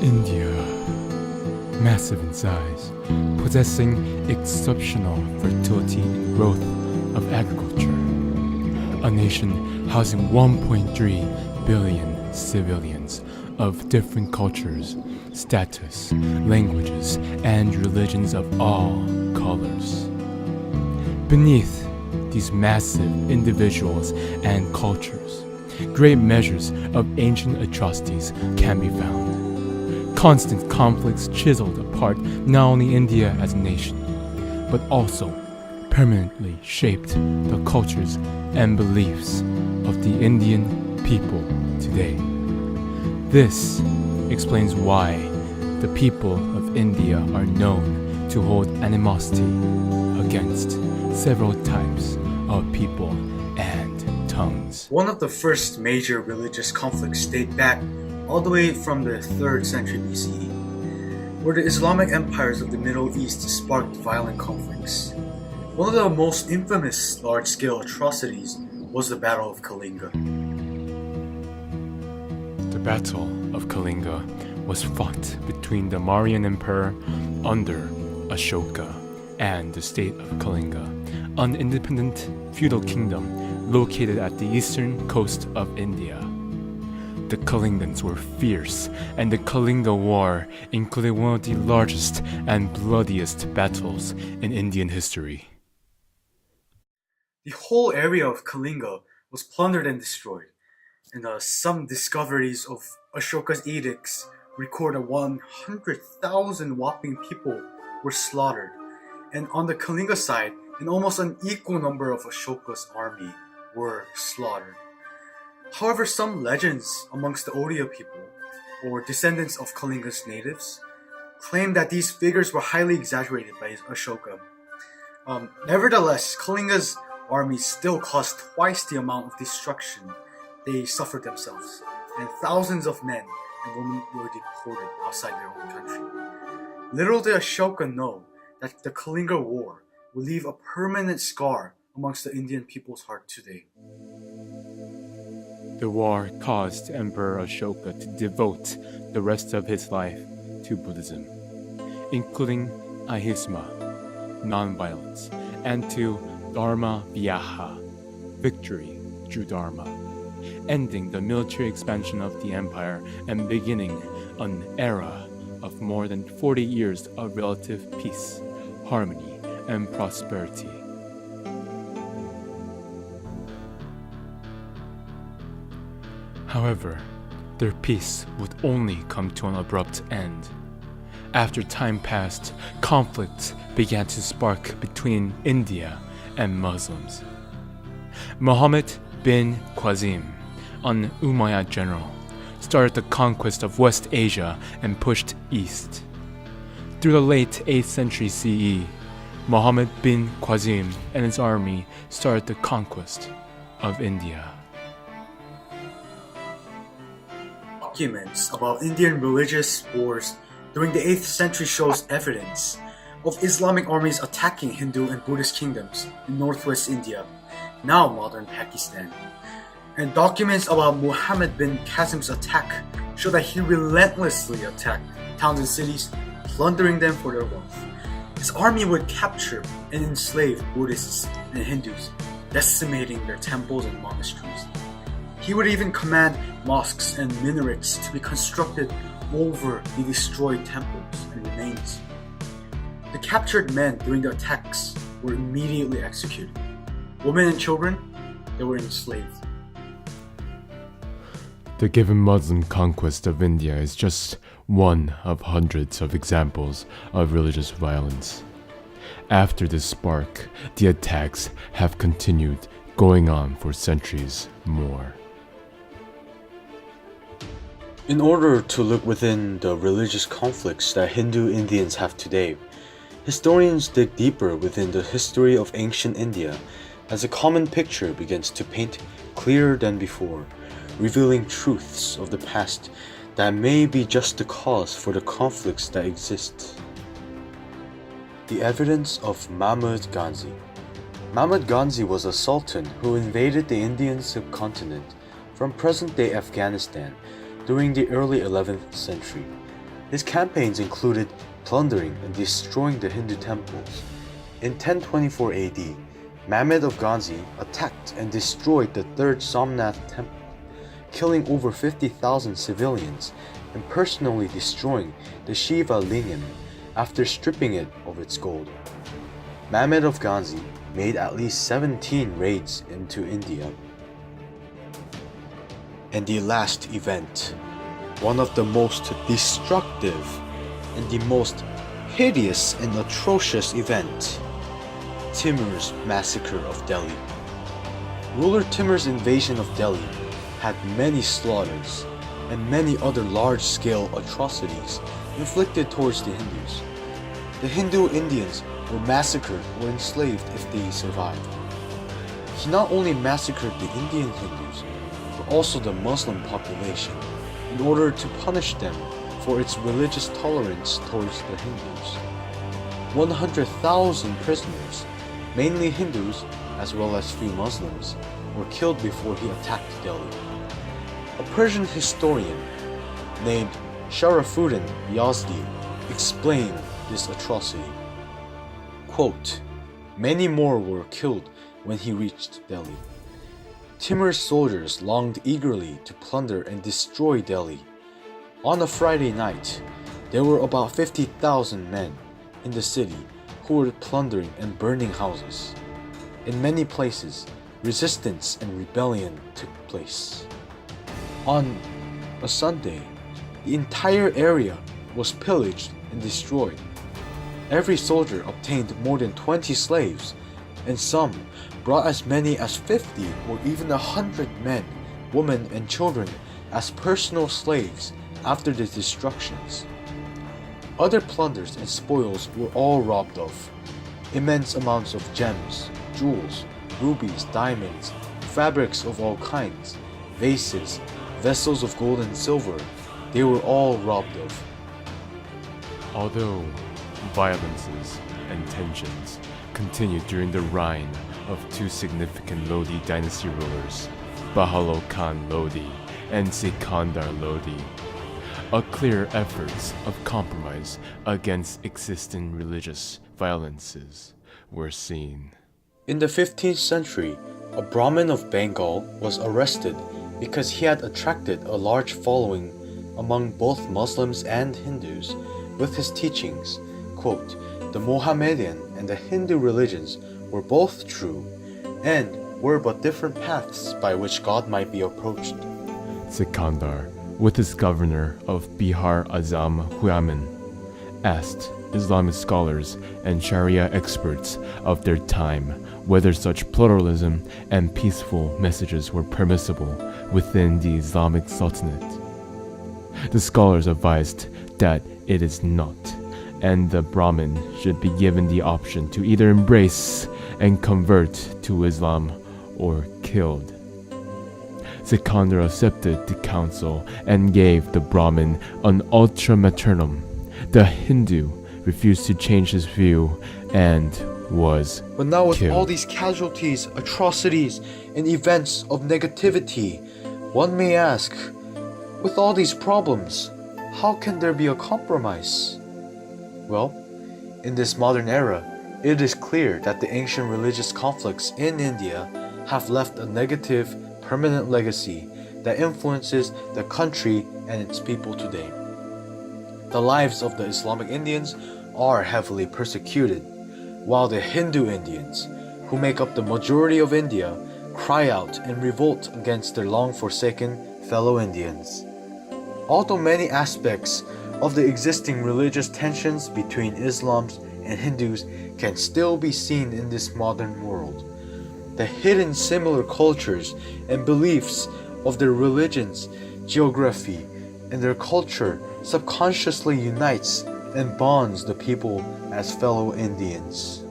India, massive in size, possessing exceptional fertility and growth of agriculture. A nation housing 1.3 billion civilians of different cultures, status, languages, and religions of all colors. Beneath these massive individuals and cultures, great measures of ancient atrocities can be found. Constant conflicts chiseled apart not only India as a nation, but also permanently shaped the cultures and beliefs of the Indian people today. This explains why the people of India are known to hold animosity against several types of people and tongues. One of the first major religious conflicts date back all the way from the 3rd century BCE, where the Islamic empires of the Middle East sparked violent conflicts. One of the most infamous large-scale atrocities was the Battle of Kalinga. The Battle of Kalinga was fought between the Mauryan Emperor under Ashoka and the state of Kalinga, an independent feudal kingdom located at the eastern coast of India. The Kalingans were fierce, and the Kalinga War included one of the largest and bloodiest battles in Indian history. The whole area of Kalinga was plundered and destroyed, and some discoveries of Ashoka's edicts record that 100,000 whopping people were slaughtered, and on the Kalinga side, an almost unequal number of Ashoka's army were slaughtered. However, some legends amongst the Odia people, or descendants of Kalinga's natives, claim that these figures were highly exaggerated by Ashoka. Nevertheless, Kalinga's army still caused twice the amount of destruction they suffered themselves, and thousands of men and women were deported outside their own country. Little did Ashoka know that the Kalinga War will leave a permanent scar amongst the Indian people's heart today. The war caused Emperor Ashoka to devote the rest of his life to Buddhism, including ahisma, nonviolence, and to Dharma Vyaha, victory through Dharma, ending the military expansion of the empire and beginning an era of more than 40 years of relative peace, harmony, and prosperity. However, their peace would only come to an abrupt end. After time passed, conflicts began to spark between India and Muslims. Muhammad bin Qasim, an Umayyad general, started the conquest of West Asia and pushed east. Through the late 8th century CE, Muhammad bin Qasim and his army started the conquest of India. Documents about Indian religious wars during the 8th century shows evidence of Islamic armies attacking Hindu and Buddhist kingdoms in northwest India, now modern Pakistan. And documents about Muhammad bin Qasim's attack show that he relentlessly attacked towns and cities, plundering them for their wealth. His army would capture and enslave Buddhists and Hindus, decimating their temples and monasteries. He would even command mosques and minarets to be constructed over the destroyed temples and remains. The captured men during the attacks were immediately executed. Women and children, they were enslaved. The given Muslim conquest of India is just one of hundreds of examples of religious violence. After this spark, the attacks have continued, going on for centuries more. In order to look within the religious conflicts that Hindu Indians have today, historians dig deeper within the history of ancient India as a common picture begins to paint clearer than before, revealing truths of the past that may be just the cause for the conflicts that exist. The evidence of Mahmud Ghazi. Mahmud Ghazi was a sultan who invaded the Indian subcontinent from present-day Afghanistan during the early 11th century. His campaigns included plundering and destroying the Hindu temples. In 1024 AD, Mehmed of Ghazni attacked and destroyed the third Somnath temple, killing over 50,000 civilians and personally destroying the Shiva lingam after stripping it of its gold. Mehmed of Ghazni made at least 17 raids into India. And the last event, one of the most destructive and the most hideous and atrocious event, Timur's massacre of Delhi. Ruler Timur's invasion of Delhi had many slaughters and many other large-scale atrocities inflicted towards the Hindus. The Hindu Indians were massacred or enslaved if they survived. He not only massacred the Indian Hindus, but also the Muslim population in order to punish them for its religious tolerance towards the Hindus. 100,000 prisoners, mainly Hindus as well as few Muslims, were killed before he attacked Delhi. A Persian historian named Sharafuddin Yazdi explained this atrocity. Quote, "Many more were killed when he reached Delhi. Timur's soldiers longed eagerly to plunder and destroy Delhi. On a Friday night, there were about 50,000 men in the city who were plundering and burning houses. In many places, resistance and rebellion took place. On a Sunday, the entire area was pillaged and destroyed. Every soldier obtained more than 20 slaves, and some brought as many as 50 or even 100 men, women, and children as personal slaves after the destructions. Other plunders and spoils were all robbed of. Immense amounts of gems, jewels, rubies, diamonds, fabrics of all kinds, vases, vessels of gold and silver, they were all robbed of." Although violences and tensions continued during the reign of two significant Lodi dynasty rulers, Bahalo Khan Lodi and Sikandar Lodi, a clear efforts of compromise against existing religious violences were seen. In the 15th century, a Brahmin of Bengal was arrested because he had attracted a large following among both Muslims and Hindus with his teachings. Quote, "The Mohammedan and the Hindu religions were both true and were but different paths by which God might be approached." Sikandar, with his governor of Bihar Azam Huamin, asked Islamic scholars and Sharia experts of their time whether such pluralism and peaceful messages were permissible within the Islamic Sultanate. The scholars advised that it is not, and the Brahmin should be given the option to either embrace and convert to Islam or killed. Sikandar accepted the counsel and gave the Brahmin an ultimatum. The Hindu refused to change his view and was But now with killed. all these casualties, atrocities, and events of negativity, one may ask, with all these problems, how can there be a compromise? Well, in this modern era, it is clear that the ancient religious conflicts in India have left a negative, permanent legacy that influences the country and its people today. The lives of the Islamic Indians are heavily persecuted, while the Hindu Indians, who make up the majority of India, cry out and revolt against their long-forsaken fellow Indians. Although many aspects of the existing religious tensions between Islams and Hindus can still be seen in this modern world, the hidden similar cultures and beliefs of their religions, geography, and their culture subconsciously unites and bonds the people as fellow Indians.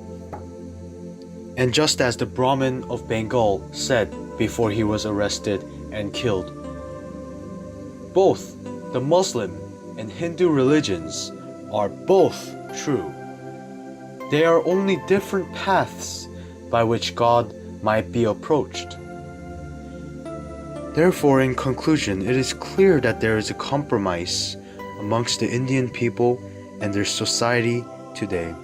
And just as the Brahmin of Bengal said before he was arrested and killed, both the Muslim and Hindu religions are both true. They are only different paths by which God might be approached. Therefore, in conclusion, it is clear that there is a compromise amongst the Indian people and their society today.